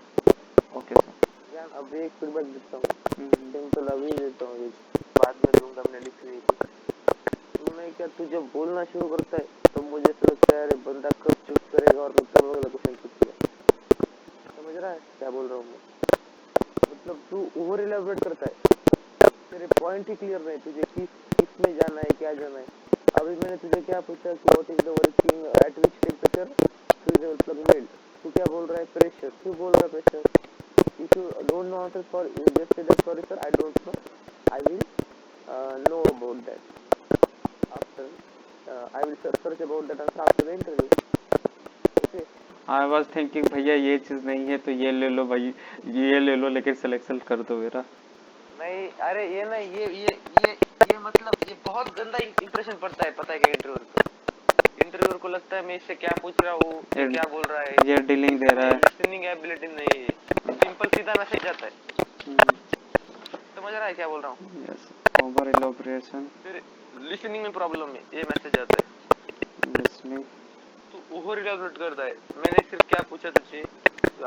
Okay sir. यार अभी एक feedback देता हूँ, हम्म, simple अभी देता हूँ, बाद में दूंगा, मैंने लिख ली थी। तूने क्या, तू जब बोलना शुरू करता है तो मुझे ऐसा लगता है अरे बंदा कब चुप करेगा और कब अगला क्वेश्चन पूछेगा। समझ रहा है क्या बोल रहा हूँ मैं? मतलब तू ओवर इलेबोरेट करता है, तेरे पॉइंट ही क्लियर नहीं, तुझे किस में जाना है, क्या जाना है। अभी मैंने तुझे क्या पूछा कि what is the working at which temperature fusible plug melt, तू क्या बोल रहा है प्रेशर, क्यों बोल रहा है pressure? If you don't know answer for just say that sorry sir I don't know, I will know about that after, I will search about that answer after the interview. Okay, I was thinking भैया ये चीज नहीं है तो ये ले लो भाई, ये ले लो, लेकिन सिलेक्शन कर दो मेरा। नहीं अरे ये ना ये मतलब ये बहुत गंदा इंप्रेशन पड़ता है, पता है क्या इंटरव्यूअर को लगता है मैं इससे क्या पूछ रहा हूँ, ये क्या बोल रहा है, ये डीलिंग दे रहा है। लिसनिंग एबिलिटी नहीं है, सिंपल सीधा मैसेज जाता है। समझ रहा है क्या बोल रहा हूँ? यस, ओवर इलैबोरेशन, फिर लिसनिंग में प्रॉब्लम है, ये मैसेज आता है। लिसनिंग, तू ओवर इलैबोरेट करता है। मैंने सिर्फ क्या पूछा तुझसे,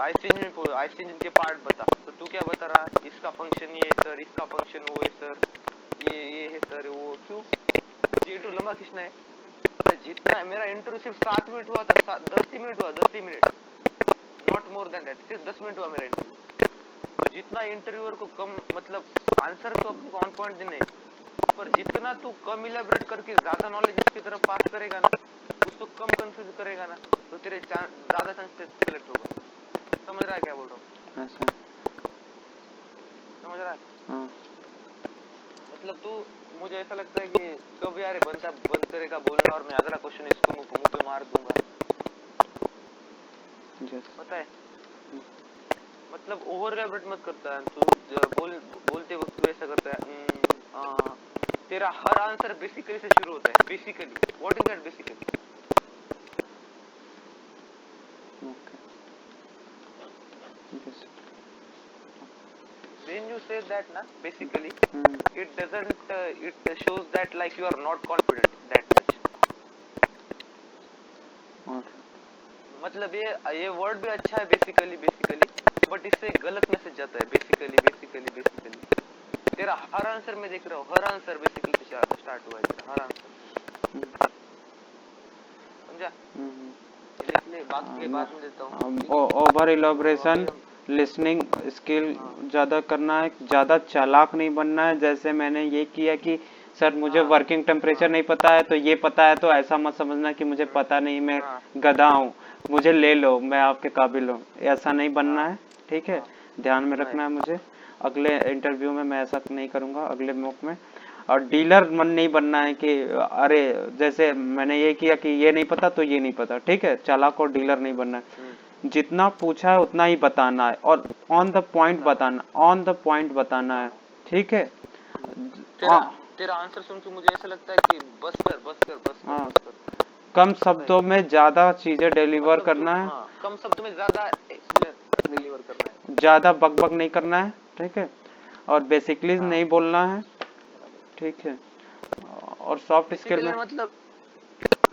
आइस इंजन के पार्ट बता, तो तू क्या बता रहा, इसका फंक्शन ये है सर, इसका फंक्शन वो है सर, ये है सर, वो क्यों ये तो लंबा खींचना है। जितना मेरा इंटरव्यू सिर्फ 7 मिनट हुआ था, 10 ही मिनट हुआ, 10 ही minute, not more than that, सिर्फ 10 मिनट हुआ मेरा इंटरव्यू। तो जितना इंटरव्यूअर को कम मतलब आंसर तो अपने ऑन पॉइंट देने, पर जितना तू कम इलेबोरेट करके ज्यादा नॉलेज इसकी तरफ पास करेगा ना, उसको कम कंफ्यूज करेगा ना, तो तेरे ज्यादा चांस सिलेक्ट होगा। समझ रहा है क्या बोल रहा हूँ? ऐसा समझ रहा है? हाँ। मतलब तू, मुझे ऐसा लगता है कि कब यार बनता बंद करेगा बोलना और मैं अगला क्वेश्चन इसको मुंह पे मार दूंगा। पता है मतलब ओवर इलेबोरेट मत करता है तू, बोलते वक्त तू ऐसा करता है, तेरा हर आंसर बेसिकली से शुरू होता है। Basically what is that basically? When you say that na basically it doesn't it shows that like you are not confident that much. मतलब ये वर्ड भी अच्छा है बेसिकली बट इससे गलत मैसेज जाता है। बेसिकली तेरा हर आंसर में देख रहा हूँ, हर आंसर बेसिकली से स्टार्ट हुआ है तेरा हर आंसर। समझा? इसलिए बाकी बात में देता हूँ। ओवर इलैबोरेशन, लिसनिंग स्किल ज़्यादा करना है, ज़्यादा चालाक नहीं बनना है। जैसे मैंने ये किया कि सर मुझे वर्किंग टेम्परेचर नहीं पता है तो ये पता है, तो ऐसा मत समझना कि मुझे पता नहीं, मैं गधा हूँ, मुझे ले लो, मैं आपके काबिल हूँ, ऐसा नहीं बनना है। ठीक है, ध्यान में रखना है मुझे। अगले इंटरव्यू में मैं ऐसा नहीं करूँगा, अगले मौके में। और डीलर मन नहीं बनना है कि अरे जैसे मैंने ये किया कि ये नहीं पता तो ये नहीं पता। ठीक है, चालाक और डीलर नहीं बनना है, जितना पूछा है उतना ही बताना है और ऑन द पॉइंट बताना, ऑन द पॉइंट बताना है। ठीक है, तेरा आंसर सुन के मुझे ऐसा लगता है कि बस कर। कम शब्दों में ज्यादा चीजें डिलीवर करना है। कम शब्दों में ज्यादा डिलीवर करना है, ज्यादा बकबक नहीं करना है। ठीक है, और बेसिकली नहीं बोलना है। ठीक है, और सॉफ्ट स्किल में मतलब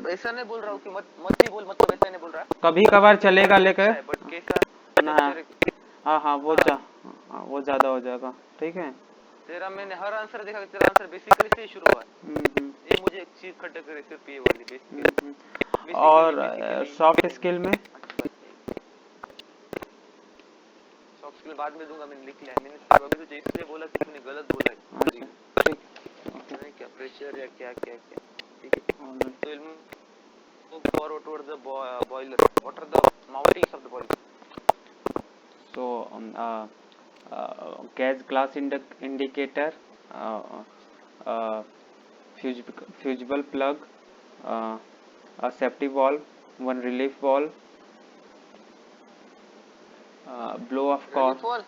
ऐसा नहीं बोल रहा हूँ कि मत ही बोल, मतलब ऐसा नहीं बोल रहा, कभी कभार चलेगा लेकर बट कैसा ना। हाँ वो ज्यादा हो जाएगा। ठीक है, तेरा मैंने हर आंसर देखा, तेरा आंसर बेसिकली से शुरू हुआ है। ये मुझे एक चीज खटक रही सिर्फ ये वाली बेसिकली। और सॉफ्ट स्किल में सॉफ्ट स्किल बाद में दूंगा, मैंने लिख लिया है। मैंने अभी तुझे इसलिए बोला कि तूने गलत बोला है। ठीक, क्या प्रेशर या क्या। ठीक है, तो we'll move forward towards the boiler. What are the mountings of the boiler? So gas glass indicator, fusible plug, uh, a safety valve, one relief valve, blow off Relief cork, wall.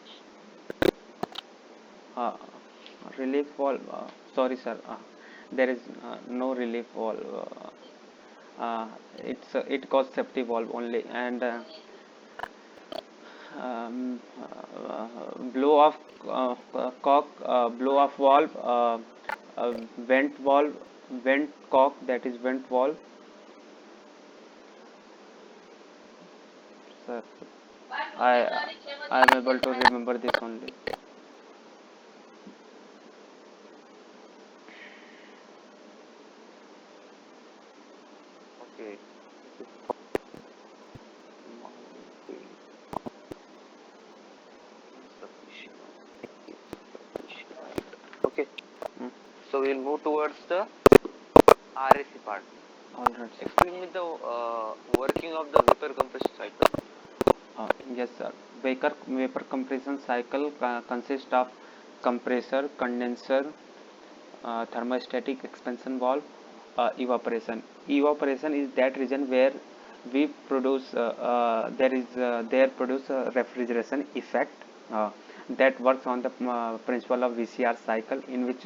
uh, relief valve. Sorry, sir. There is no relief valve. It caused safety valve only, and blow off cock, blow off valve, vent valve, vent cock, that is vent valve. Sir, I am able to remember this only. Okay. Okay. Mm. So we'll move towards the RAC part. All right, sir. Explain me the working of the vapor compression cycle. Yes, sir. Vapor compression cycle consists of compressor, condenser, thermostatic expansion valve, evaporation. Evaporation is that region where we produce there produce a refrigeration effect that works on the principle of VCR cycle, in which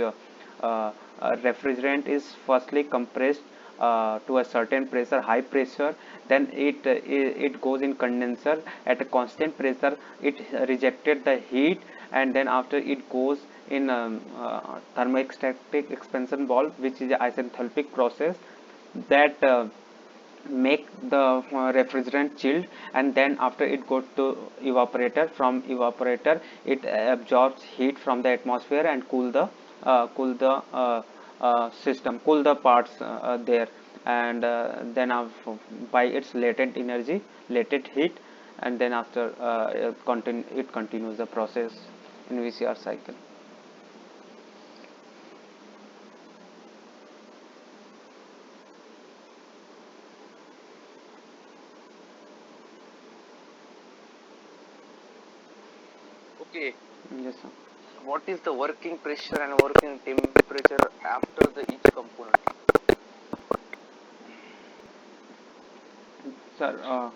refrigerant is firstly compressed to a certain pressure, high pressure, then it goes in condenser at a constant pressure, it rejected the heat, and then after it goes in thermostatic expansion valve, which is an isenthalpic process that make the refrigerant chilled, and then after it goes to evaporator. From evaporator it absorbs heat from the atmosphere and cool the system, cool the parts there, and then by its latent energy, latent heat, and then after it continues the process in VCR cycle. Okay. Yes, sir. What is the working pressure and working temperature after the each component? Sir,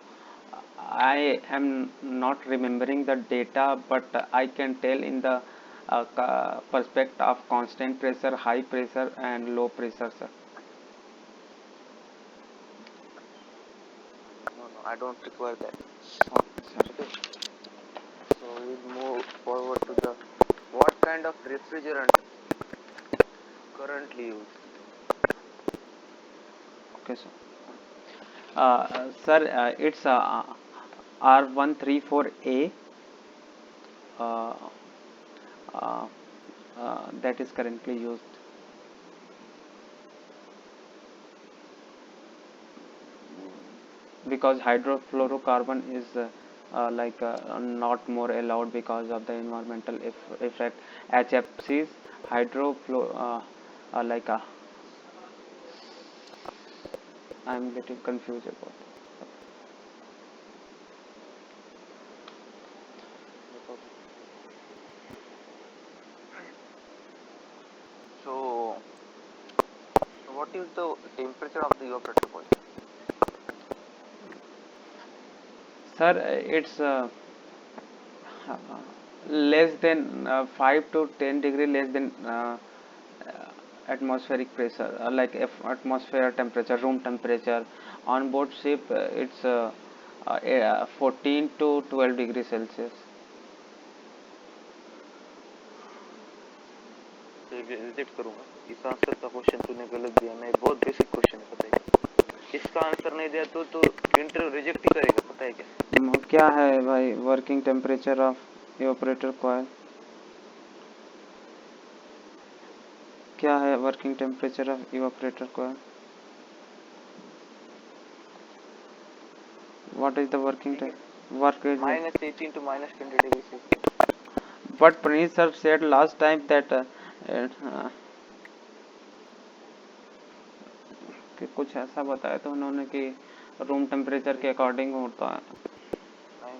I am not remembering the data, but I can tell in the perspective of constant pressure, high pressure, and low pressure, sir. No, I don't require that. Okay, sir. Okay. So we'll move forward to the what kind of refrigerant currently used. Okay, sir. Sir, it's R134A. Uh, uh, that is currently used. Because hydrofluorocarbon is not more allowed because of the environmental effect. HFCs, hydrofluor, like I'm getting confused about it. So what is the temperature of the evaporator coil? Sir, it's less than 5 to 10 degree less than atmospheric pressure, like atmosphere temperature, room temperature. On board ship, it's 14 to 12 degrees Celsius. Reject करूंगा इस answer का question तूने गलत दिया मैं बहुत basic question है पता है इसका आंसर नहीं दिया तो इंटरव्यू रिजेक्ट ही करेगा पता है क्या क्या है भाई working temperature of evaporator coil? क्या है working temperature of evaporator coil? What is the working work is minus 18 to minus 20 degrees Celsius. But Praneeth sir said last time that uh, कि कुछ ऐसा बताया था उन्होंने कि रूम टेम्परेचर के अकॉर्डिंग होता है. नहीं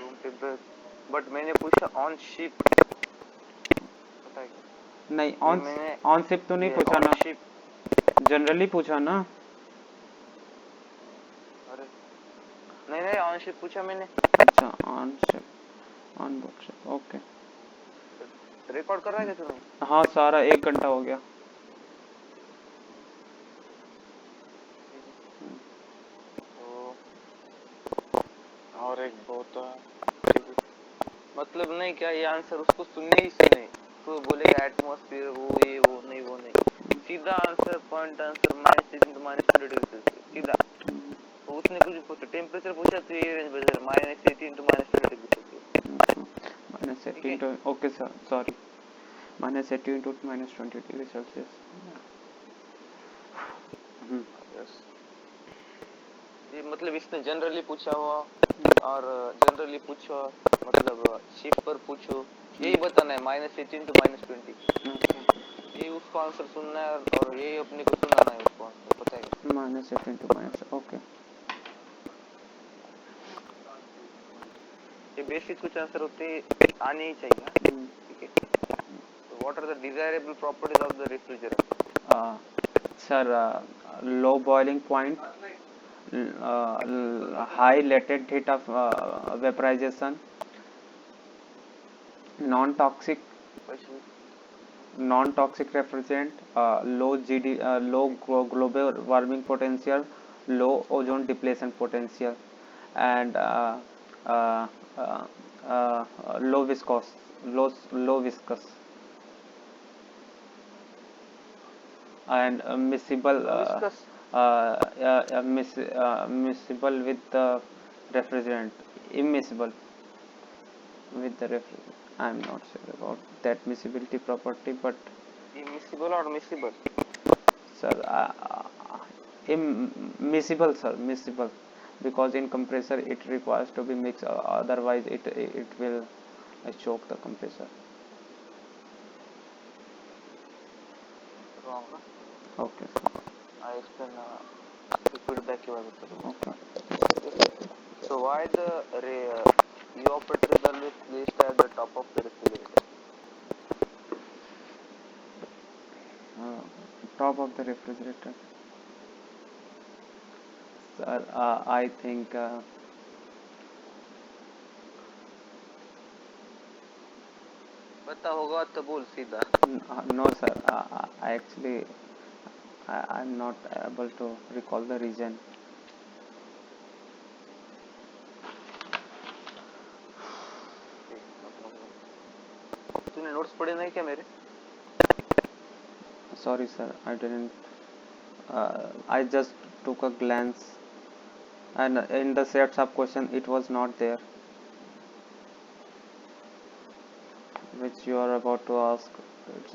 रूम टेम्परेचर बट मैंने पूछा ऑन शिप पता है क्या नहीं, ये ऑन मैंने ऑन शिप तो नहीं ये पूछा ऑन ना, शिप, जनरली पूछा ना। अरे नहीं नहीं ऑन शिप पूछा मैंने। अच्छा, on ship, on board ship, okay. Record कर रहा है क्या तुम्हें? हाँ, सारा 1 घंटा हो गया। तो और एक बहुत मतलब नहीं क्या ये आंसर उसको सुनने ही सुने तो बोलेगा एटमॉस्फेयर वो नहीं वो नहीं, सीधा answer point answer -18 to -20 degree Celsius सीधा। तो उसने कुछ पूछा टेम्परेचर पूछा तो ये रेंज बता रहा -18 to -20 डिग्री सेल्सियस। ठीक है, -18 to, okay sir, sorry, -18 to -20 degree Celsius. Yes. ये मतलब इसने जनरली पूछा हुआ और जनरली पूछो मतलब शिप पर पूछो यही बताना है -18 to -20, ये उसको आंसर सुनना है और यही अपने को सुनाना है उसको आंसर, पता है? -18 to माइनस, ओके। ये बेसिक कुछ आंसर होते आने ही चाहिए ना, ठीक है। तो what are the desirable properties of the refrigerant? Sir, low boiling point, high latent heat of vaporization, non-toxic non-toxic refrigerant, low global warming potential, low ozone depletion potential, and uh, uh, low viscous, low viscous, and miscible, viscous miscible with the refrigerant, immiscible with the refrigerant. I am not sure about that miscibility property, but immiscible और miscible, sir, immiscible, sir, miscible, because in compressor it requires to be mixed, otherwise it will choke the compressor. Wrong ना? Okay, sir. I explain feedback के बाद करूंगा। Okay. So why the evaporator is always placed at the top of the refrigerator? Uh, Top of the refrigerator. Sir, I think पता होगा तो बोल सीधा। no, sir. I actually I'm not able to recall the reason. तूने notes पढ़े नहीं क्या मेरे? Sorry, sir. I didn't. I just took a glance, and in the set sub question it was not there, which you are about to ask. It's,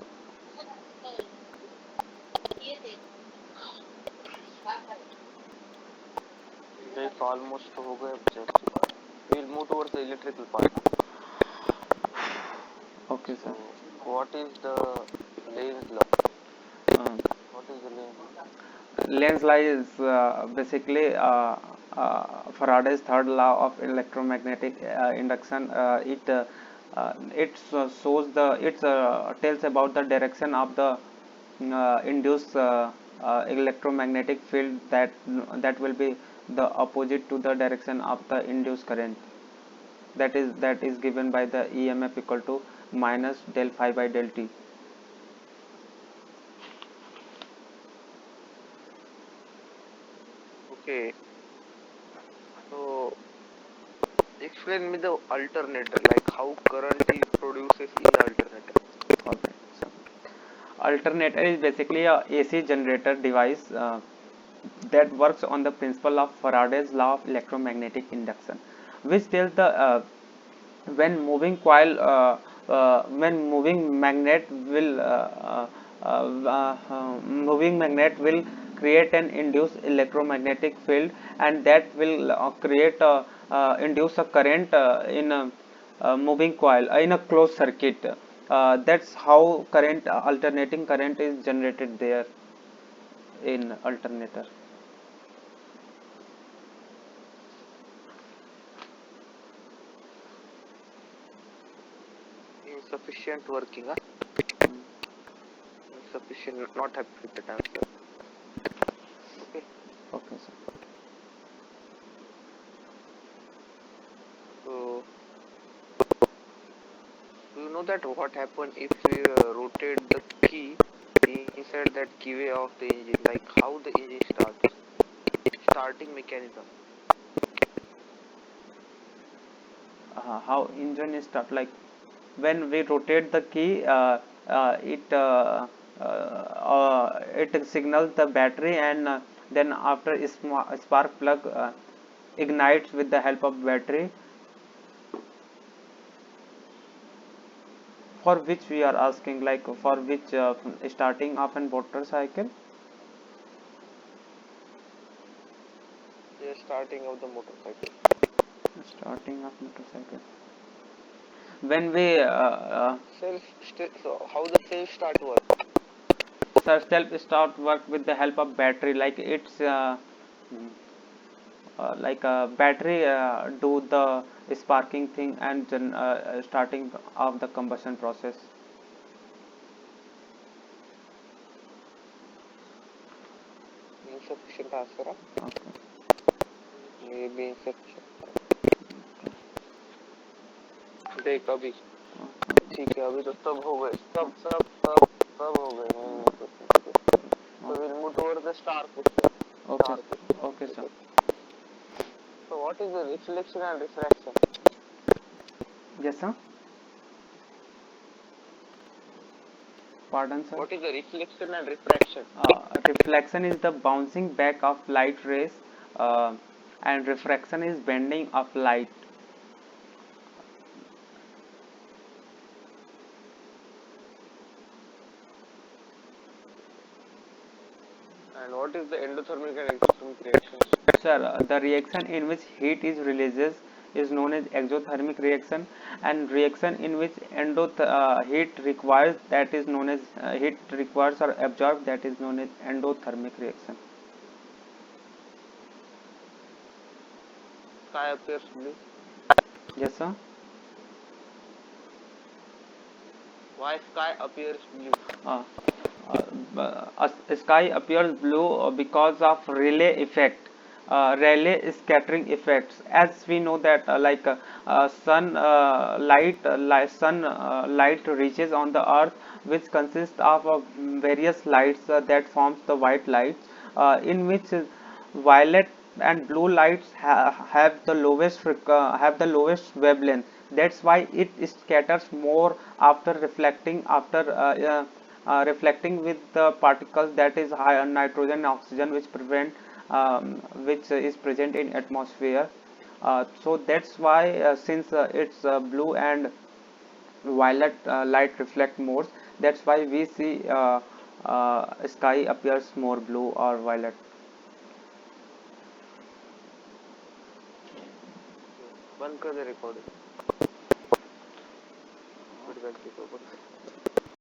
देख almost हो गए, just we will move towards the electrical part now. okay, So sir. what is the Lenz's law? Um, What is the Lenz's law? Lenz's law is basically Faraday's third law of electromagnetic induction. It shows the it tells about the direction of the induced electromagnetic field that will be the opposite to the direction of the induced current. That is given by the EMF equal to minus del phi by del t. Okay, so explain me the alternator, like how current is produces in the alternator. Okay, so alternator is basically a AC generator device that works on the principle of Faraday's law of electromagnetic induction, which tells the when moving magnet will moving magnet will create an induced electromagnetic field, and that will induce a current in a moving coil in a closed circuit. That's how current alternating current is generated there in alternator. Insufficient working, huh? question, not happy with that answer. Okay. Okay, sir. So you know that what happened if we rotate the key inside that keyway of the engine, like how the engine starts, starting mechanism. How engine is start, like when we rotate the key, it signals the battery, and then after spark plug ignites with the help of battery. For which we are asking, like for which starting of an motorcycle? They are starting of the motorcycle. Starting of motorcycle. When we So how the self start work? self start work with the help of battery, like it's like a battery do the sparking thing, and starting of the combustion process. Insufficient answer. Okay. Maybe insufficient. देख अभी ठीक है अभी तो सब हो गए सब हो गए so we'll move towards the star question. Okay. Okay, sir. So what is the reflection and refraction? Yes, sir. Pardon, sir. What is the reflection and refraction? Reflection is the bouncing back of light rays, and refraction is bending of light. And what is the endothermic and exothermic reaction? Sir, the reaction in which heat is releases is known as exothermic reaction, and reaction in which heat requires, that is known as heat requires or absorbed, that is known as endothermic reaction. Sky appears blue. Yes, sir. Why sky appears blue? Sky appears blue because of Rayleigh effect, Rayleigh scattering effects. As we know that sun light reaches on the earth, which consists of various lights that forms the white light, in which violet and blue lights have the lowest wavelength. That's why it scatters more after reflecting with the particles, that is high on nitrogen and oxygen, which is present in atmosphere. So that's why, since it's blue and violet light reflect more, that's why we see sky appears more blue or violet. बंद कर दे recording. फिर गलती को बंद कर.